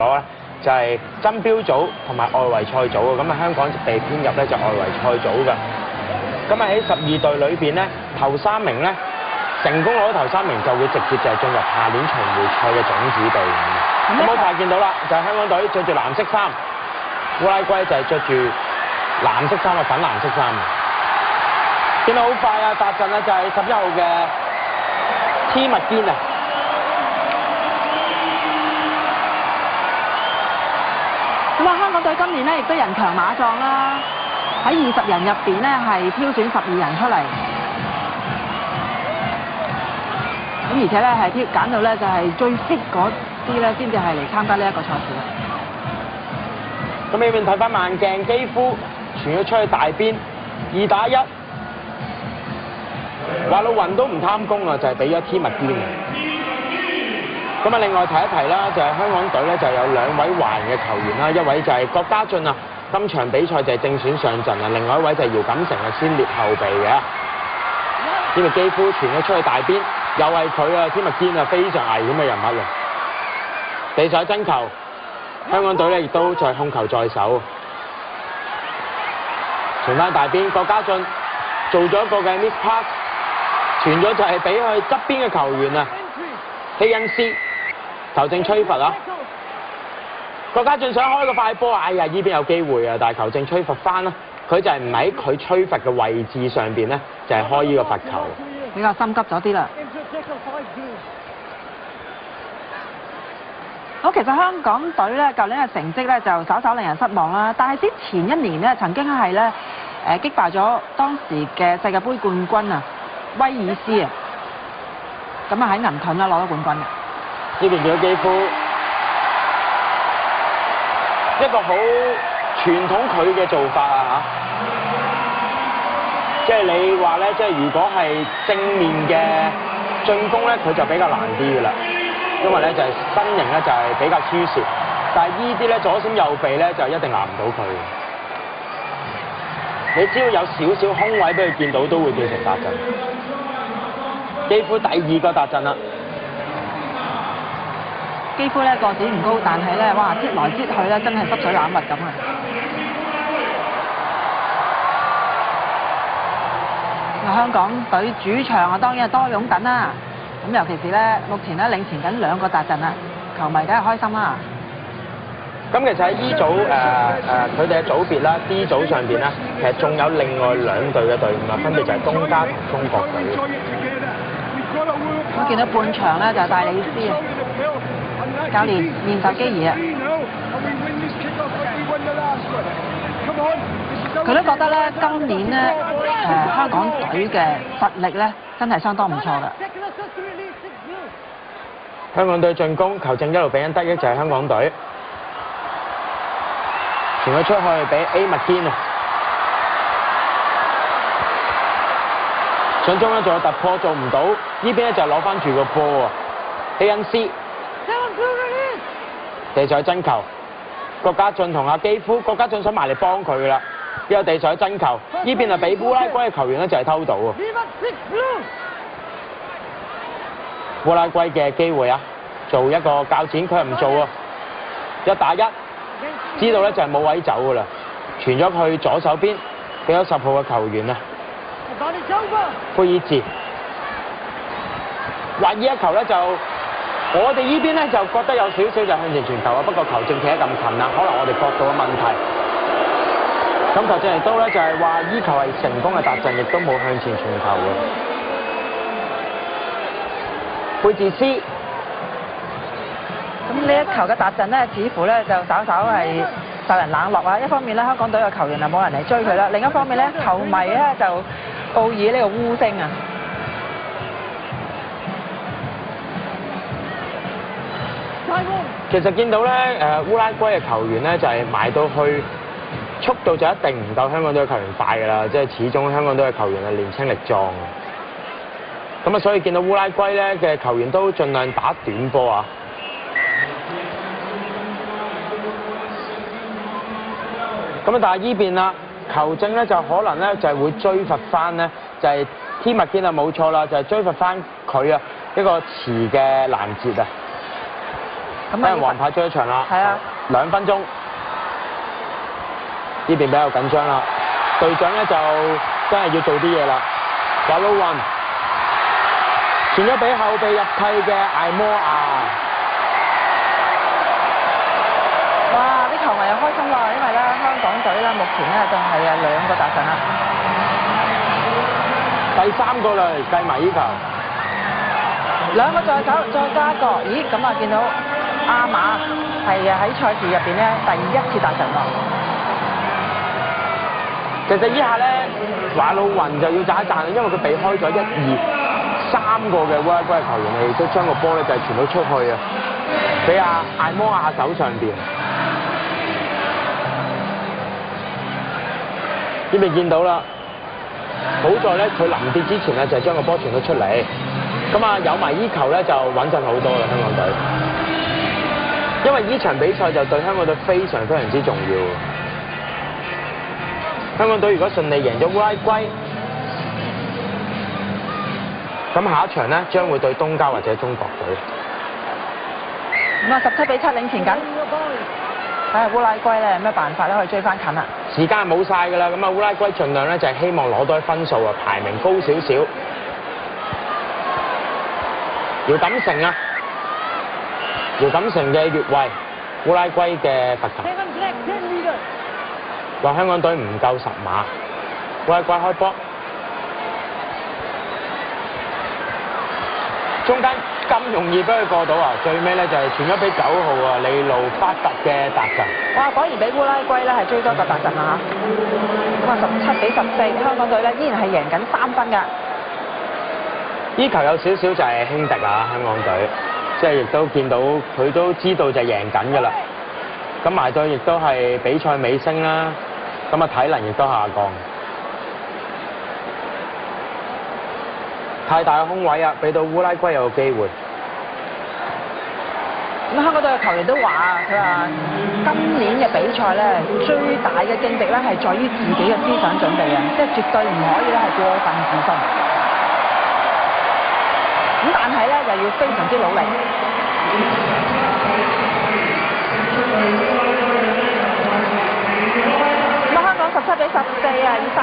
咗咧，就係爭標組同埋外圍賽組嘅，咁啊香港被編入咧就外圍賽組嘅。咁啊喺12隊裏邊咧，頭3名咧成功攞到頭3名就會直接就係進入下年巡迴賽嘅種子隊。咁好快見到啦，就係香港隊着住藍色衫，烏拉圭就係着住藍色衫啊，粉藍色衫。見到好快啊！達陣啊，就係11號嘅 T 麥堅啊。咁啊，香港隊今年咧亦都人強馬壯啦，喺20人入邊咧係挑選12人出嚟，咁而且咧係揀到咧就係最 fit 嗰啲咧先至係嚟參加呢一個賽事。咁呢邊睇翻慢鏡，基夫傳咗出去大邊，2打1。華路雲都唔貪功啊，就係俾咗 T 麥堅。咁啊，另外提一提啦，就係香港隊咧就有2位華人嘅球員啦，一位就係郭家俊啊，今場比賽就係正選上陣啊，另外一位就係姚錦成啊，先列後備嘅。呢個基夫傳咗出去大邊，又係佢啊 ，T 麥堅啊，非常危險嘅人物啊！地手爭球，香港隊咧亦都在控球在手，傳翻大邊，郭家俊做咗一個嘅 miss pass。傳咗就係俾佢側邊嘅球員啊，希恩斯球證吹罰啊！郭家俊想開個快波，哎呀，依邊有機會啊，但係球證吹罰翻啦，佢就係唔喺佢吹罰嘅位置上邊咧，就係開呢個罰球，比較心急咗啲啦。好，其實香港隊咧舊年嘅成績咧就稍稍令人失望啦，但係之前一年咧曾經係咧擊敗咗當時嘅世界盃冠軍啊。威爾斯啊，咁啊喺銀盾啦攞咗冠軍嘅。呢邊見到基夫，一個好傳統佢嘅做法啊嚇，即係你話咧，即係如果係正面嘅進攻咧，佢就比較難啲嘅啦，因為咧就係身形咧就係比較輸蝕，但係依啲咧左閃右避咧就一定攔唔到佢。你只要有少少空位俾佢見到，都會變成達陣。基夫第2個達陣啦。基夫咧個子唔高，但係咧哇擠來擠去咧真係濕水攬物咁啊！香港隊主場啊當然係多擁躉啦。咁尤其是咧目前咧領前緊2個達陣啦，球迷梗係開心啦。咁其實喺 E 組佢哋嘅組別啦 ，D 組上邊咧，其實仲有另外2隊嘅隊伍啊，分別就係東家同中國隊。我見到半場咧就係戴理斯啊，教練練手基爾啊，佢都覺得咧今年咧香港隊嘅實力咧真係相當唔錯㗎。香港隊進攻，球證一路俾緊得益就係香港隊。傳咗出去俾 A 麥堅啊！上中咧仲有突破做唔到，呢邊咧就攞翻住個波啊！希恩斯地上爭球，郭家俊同阿基夫，郭家俊想埋嚟幫佢噶啦，呢個地上爭球，呢邊啊俾烏拉圭嘅球員咧就係偷到啊！烏拉圭嘅機會啊，做一個較剪，佢又唔做啊！1打1。知道咧就係冇位走噶啦，傳咗去左手邊，俾咗10號嘅球員啊，佩爾治。話呢一球咧就，我哋呢邊咧就覺得有少少就向前傳球啊，不過球證企得咁近啦，可能我哋角度嘅問題。咁球證亦都咧就係話依球係成功嘅達陣，亦都冇向前傳球嘅。佩治斯。咁呢一球嘅達陣咧，似乎咧就稍稍係受人冷落啊！一方面咧，香港隊嘅球員啊冇人嚟追佢啦；另一方面咧，球迷咧就報以呢個烏聲啊！其實見到咧，烏拉圭嘅球員咧就係埋到去，速度就一定唔夠香港隊嘅球員快㗎啦，即係始終香港隊嘅球員係年輕力壯。咁啊，所以見到烏拉圭咧嘅球員都盡量打短波啊！咁啊，但係依邊啦，球證咧就可能咧就係會追罰翻咧，就係 T 麥堅啊冇錯啦，就係追罰翻佢啊一個遲嘅攔截啊！咁俾人黃牌追一場啦。係啊2分鐘，呢邊比較緊張啦。隊長咧就真係要做啲嘢啦。華路雲傳咗俾後備入替嘅艾摩亞。哇！啲球迷又開心啦，因為咧香港隊咧目前咧就係2個達陣啦。第3個啦，計埋呢球。 2個再走，再加一個，咦？咁啊見到阿馬係喺賽事入邊咧第1次達陣喎。其實依下咧，華路雲就要讚一讚，因為佢避開咗1、2、3個嘅烏拉圭球員，亦都將個波咧就係傳到出去啊，俾阿艾摩亞手上邊。呢邊見到啦，好在咧佢臨跌之前咧就將個波傳到出嚟。 咁啊，有埋依球咧就穩陣好多啦，香港隊。因為呢場比賽就對香港隊非常非常之重要。香港隊如果順利贏咗烏拉圭，咁下一場咧將會對東家或者中國隊。咁啊17-7領前緊。睇下烏拉圭咧有咩辦法咧可以追翻近啊？時間冇晒㗎啦，咁啊烏拉圭盡量咧就係希望攞多啲分數啊，排名高少少。 姚錦成啊，姚錦成嘅越位，烏拉圭嘅罰球，話香港隊唔夠10碼，烏拉圭開波，中間咁容易俾佢過到啊！最尾咧就係傳咗俾9號啊，利路法特嘅達陣。哇！果然俾烏拉圭咧係追多個達陣啊嚇！咁啊17-14，香港隊咧依然係贏緊3分㗎。 呢球有少少就係輕敵啊，香港隊，即係亦都見到佢都知道就係贏緊㗎啦。咁埋隊亦都係比賽尾聲啦，咁啊體能亦都下降，太大嘅空位啊，俾到烏拉圭有個機會。咁香港隊嘅球員都話啊，佢話今年嘅比賽咧最大嘅競爭咧係在於自己嘅思想準備啊，即係絕對唔可以咧係過分自信。 咁但係咧又要非常之努力。咁香港17-14啊，以3